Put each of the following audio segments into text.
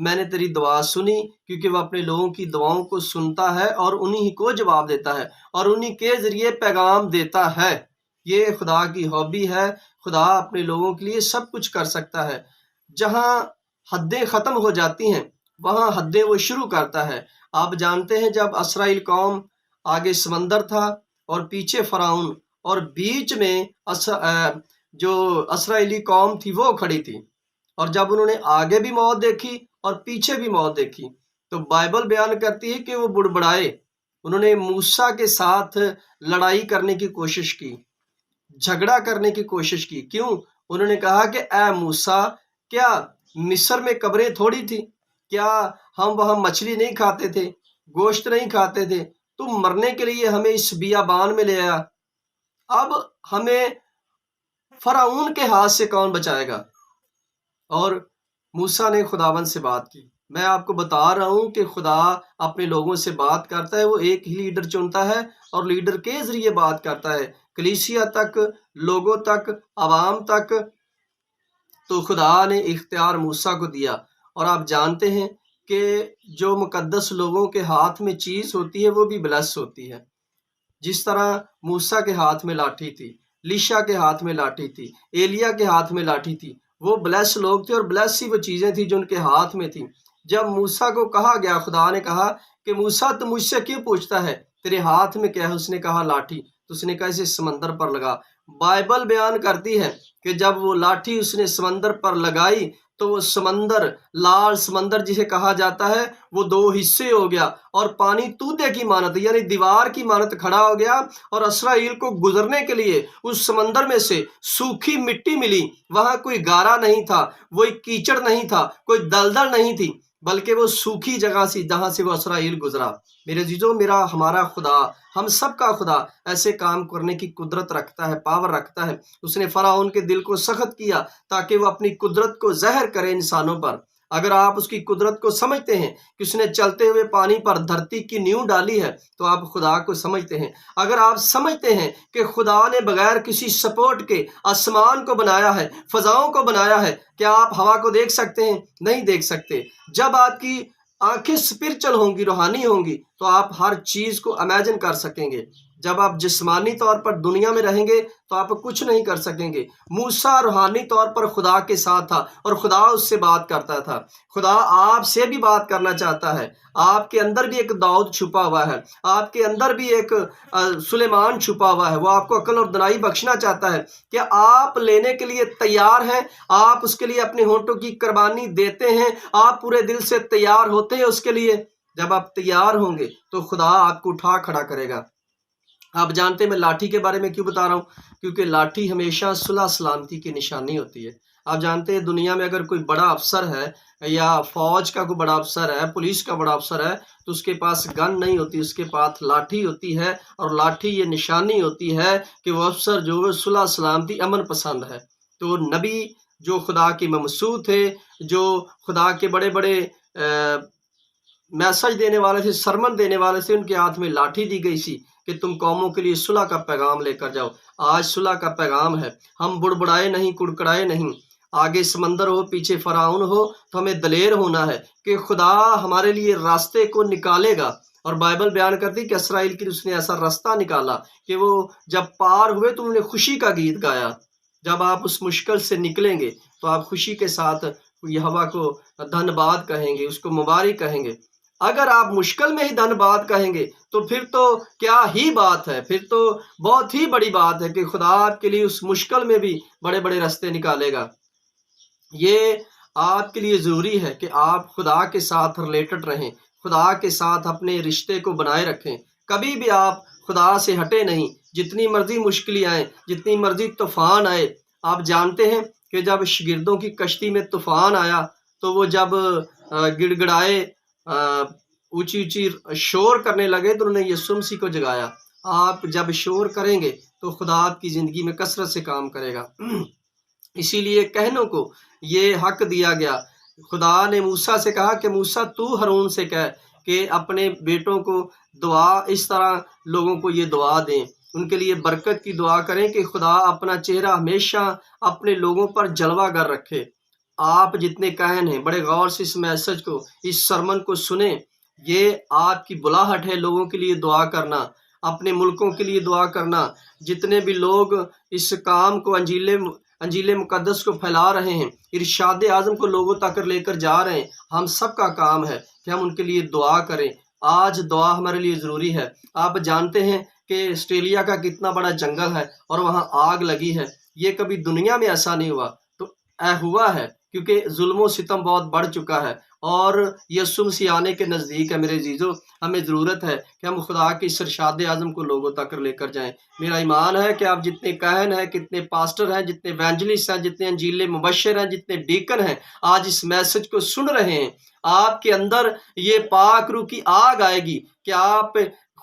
میں نے تیری دعا سنی، کیونکہ وہ اپنے لوگوں کی دعاؤں کو سنتا ہے اور انہی کو جواب دیتا ہے اور انہی کے ذریعے پیغام دیتا ہے۔ یہ خدا کی ہابی ہے۔ خدا اپنے لوگوں کے لیے سب کچھ کر سکتا ہے۔ جہاں حدیں ختم ہو جاتی ہیں وہاں حدیں وہ شروع کرتا ہے۔ آپ جانتے ہیں جب اسرائیل قوم آگے سمندر تھا اور پیچھے فرعون اور بیچ میں جو اسرائیلی قوم تھی وہ کھڑی تھی، اور جب انہوں نے آگے بھی موت دیکھی اور پیچھے بھی موت دیکھی تو بائبل بیان کرتی ہے کہ وہ بڑبڑائے۔ انہوں نے موسیٰ کے ساتھ لڑائی کرنے کی کوشش کی، جھگڑا کرنے کی کوشش کی۔ کیوں؟ انہوں نے کہا کہ اے موسیٰ، کیا مصر میں قبریں تھوڑی تھی؟ کیا ہم وہاں مچھلی نہیں کھاتے تھے، گوشت نہیں کھاتے تھے؟ تم مرنے کے لیے ہمیں اس بیابان میں لے آیا، اب ہمیں فرعون کے ہاتھ سے کون بچائے گا؟ اور موسیٰ نے خداوند سے بات کی۔ میں آپ کو بتا رہا ہوں کہ خدا اپنے لوگوں سے بات کرتا ہے، وہ ایک ہی لیڈر چنتا ہے اور لیڈر کے ذریعے بات کرتا ہے، کلیسیا تک، لوگوں تک، عوام تک۔ تو خدا نے اختیار موسیٰ کو دیا، اور آپ جانتے ہیں کہ جو مقدس لوگوں کے ہاتھ میں چیز ہوتی ہے وہ بھی بلس ہوتی ہے۔ جس طرح موسیٰ کے ہاتھ میں لاٹھی تھی، لیشا کے ہاتھ میں لاٹھی تھی، ایلیا کے ہاتھ میں لاٹھی تھی، وہ بلیس لوگ تھے اور بلیس ہی وہ چیزیں تھیں جو ان کے ہاتھ میں تھیں۔ جب موسیٰ کو کہا گیا، خدا نے کہا کہ موسیٰ تو مجھ سے کیوں پوچھتا ہے، تیرے ہاتھ میں کیا ہے؟ اس نے کہا لاٹھی، تو اس نے کہا اسے سمندر پر لگا۔ بائبل بیان کرتی ہے کہ جب وہ لاٹھی اس نے سمندر پر لگائی تو وہ سمندر، لال سمندر جسے کہا جاتا ہے، وہ دو حصے ہو گیا اور پانی تودے کی مانت یعنی دیوار کی مانت کھڑا ہو گیا، اور اسرائیل کو گزرنے کے لیے اس سمندر میں سے سوکھی مٹی ملی۔ وہاں کوئی گارا نہیں تھا، کوئی کیچڑ نہیں تھا، کوئی دلدل نہیں تھی، بلکہ وہ سوکھی جگہ سی جہاں سے وہ اسرائیل گزرا۔ میرے عزیزو، ہمارا خدا، ہم سب کا خدا ایسے کام کرنے کی قدرت رکھتا ہے، پاور رکھتا ہے۔ اس نے فرعون کے دل کو سخت کیا تاکہ وہ اپنی قدرت کو ظاہر کرے انسانوں پر۔ اگر آپ اس کی قدرت کو سمجھتے ہیں کہ اس نے چلتے ہوئے پانی پر دھرتی کی نیو ڈالی ہے تو آپ خدا کو سمجھتے ہیں۔ اگر آپ سمجھتے ہیں کہ خدا نے بغیر کسی سپورٹ کے آسمان کو بنایا ہے، فضاؤں کو بنایا ہے، کیا آپ ہوا کو دیکھ سکتے ہیں؟ نہیں دیکھ سکتے۔ جب آپ کی آنکھیں اسپرچل ہوں گی، روحانی ہوں گی، تو آپ ہر چیز کو امیجن کر سکیں گے۔ جب آپ جسمانی طور پر دنیا میں رہیں گے تو آپ کچھ نہیں کر سکیں گے۔ موسیٰ روحانی طور پر خدا کے ساتھ تھا اور خدا اس سے بات کرتا تھا۔ خدا آپ سے بھی بات کرنا چاہتا ہے۔ آپ کے اندر بھی ایک داؤد چھپا ہوا ہے، آپ کے اندر بھی ایک سلیمان چھپا ہوا ہے۔ وہ آپ کو عقل اور دانائی بخشنا چاہتا ہے۔ کیا آپ لینے کے لیے تیار ہیں؟ آپ اس کے لیے اپنے ہونٹوں کی قربانی دیتے ہیں؟ آپ پورے دل سے تیار ہوتے ہیں اس کے لیے؟ جب آپ تیار ہوں گے تو خدا آپ کو اٹھا کھڑا کرے گا۔ آپ جانتے ہیں میں لاٹھی کے بارے میں کیوں بتا رہا ہوں؟ کیونکہ لاٹھی ہمیشہ صلح سلامتی کی نشانی ہوتی ہے۔ آپ جانتے ہیں دنیا میں اگر کوئی بڑا افسر ہے یا فوج کا کوئی بڑا افسر ہے، پولیس کا بڑا افسر ہے، تو اس کے پاس گن نہیں ہوتی، اس کے پاس لاٹھی ہوتی ہے، اور لاٹھی یہ نشانی ہوتی ہے کہ وہ افسر جو ہے صلح سلامتی، امن پسند ہے۔ تو نبی جو خدا کے ممسوح تھے، جو خدا کے بڑے بڑے میسج دینے والے تھے، سرمن دینے والے تھے، ان کے ہاتھ میں لاٹھی دی گئی سی کہ تم قوموں کے لیے صلح کا پیغام لے کر جاؤ۔ آج صلح کا پیغام ہے۔ ہم بڑبڑائے نہیں، کڑکڑائے نہیں۔ آگے سمندر ہو، پیچھے فرعون ہو، تو ہمیں دلیر ہونا ہے کہ خدا ہمارے لیے راستے کو نکالے گا۔ اور بائبل بیان کرتی کہ اسرائیل کے لیے اس نے ایسا راستہ نکالا کہ وہ جب پار ہوئے تو انہوں نے خوشی کا گیت گایا۔ جب آپ اس مشکل سے نکلیں گے تو آپ خوشی کے ساتھ یہوہ کو دھن باد کہیں گے، اس کو مبارک کہیں گے۔ اگر آپ مشکل میں ہی دھن باد کہیں گے تو پھر تو کیا ہی بات ہے، پھر تو بہت ہی بڑی بات ہے کہ خدا آپ کے لیے اس مشکل میں بھی بڑے بڑے راستے نکالے گا۔ یہ آپ کے لیے ضروری ہے کہ آپ خدا کے ساتھ ریلیٹڈ رہیں، خدا کے ساتھ اپنے رشتے کو بنائے رکھیں۔ کبھی بھی آپ خدا سے ہٹے نہیں، جتنی مرضی مشکلیں آئیں، جتنی مرضی طوفان آئے۔ آپ جانتے ہیں کہ جب شاگردوں کی کشتی میں طوفان آیا تو وہ جب گڑ گڑائے، اونچی اونچی شور کرنے لگے تو انہوں نے یسوع مسیح کو جگایا۔ آپ جب شور کریں گے تو خدا آپ کی زندگی میں کثرت سے کام کرے گا۔ اسی لیے کہنوں کو یہ حق دیا گیا۔ خدا نے موسیٰ سے کہا کہ موسیٰ تو ہارون سے کہہ کہ اپنے بیٹوں کو دعا اس طرح لوگوں کو یہ دعا دیں، ان کے لیے برکت کی دعا کریں کہ خدا اپنا چہرہ ہمیشہ اپنے لوگوں پر جلوہ گر رکھے۔ آپ جتنے کہن ہیں بڑے غور سے اس میسج کو، اس سرمن کو سنیں۔ یہ آپ کی بلاہٹ ہے لوگوں کے لیے دعا کرنا، اپنے ملکوں کے لیے دعا کرنا۔ جتنے بھی لوگ اس کام کو انجیل مقدس کو پھیلا رہے ہیں، ارشاد اعظم کو لوگوں تک لے کر جا رہے ہیں، ہم سب کا کام ہے کہ ہم ان کے لیے دعا کریں۔ آج دعا ہمارے لیے ضروری ہے۔ آپ جانتے ہیں کہ آسٹریلیا کا کتنا بڑا جنگل ہے اور وہاں آگ لگی ہے۔ یہ کبھی دنیا میں ایسا نہیں ہوا، تو ہوا ہے کیونکہ ظلم و ستم بہت بڑھ چکا ہے اور یسوع مسیح آنے کے نزدیک ہے۔ میرے عزیزو، ہمیں ضرورت ہے کہ ہم خدا کے اس ارشاد اعظم کو لوگوں تک لے کر جائیں۔ میرا ایمان ہے کہ آپ جتنے کاہن ہیں، کتنے پاسٹر ہیں، جتنے ایونجلسٹ ہیں، جتنے انجیل مبشر ہیں، جتنے ڈیکن ہیں، آج اس میسج کو سن رہے ہیں، آپ کے اندر یہ پاک روح کی آگ آئے گی کہ آپ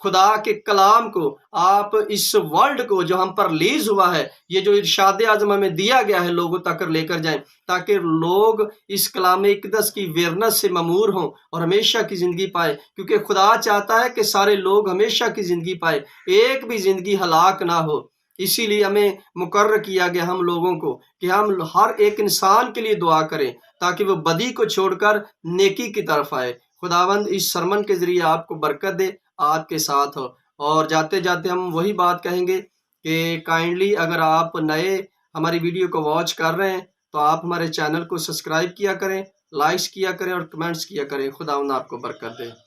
خدا کے کلام کو، آپ اس ورلڈ کو جو ہم پر ریلیز ہوا ہے، یہ جو ارشاد اعظم ہمیں دیا گیا ہے، لوگوں تک لے کر جائیں، تاکہ لوگ اس کلام اقدس کی ویرنس سے ممور ہوں اور ہمیشہ کی زندگی پائے، کیونکہ خدا چاہتا ہے کہ سارے لوگ ہمیشہ کی زندگی پائے، ایک بھی زندگی ہلاک نہ ہو۔ اسی لیے ہمیں مقرر کیا گیا ہم لوگوں کو کہ ہم ہر ایک انسان کے لیے دعا کریں تاکہ وہ بدی کو چھوڑ کر نیکی کی طرف آئے۔ خداوند اس سرمن کے ذریعے آپ کو برکت دے، آپ کے ساتھ ہو۔ اور جاتے جاتے ہم وہی بات کہیں گے کہ کائنڈلی اگر آپ نئے ہماری ویڈیو کو واچ کر رہے ہیں تو آپ ہمارے چینل کو سبسکرائب کیا کریں، لائکس کیا کریں اور کمنٹس کیا کریں۔ خداوند آپ کو برکت دے۔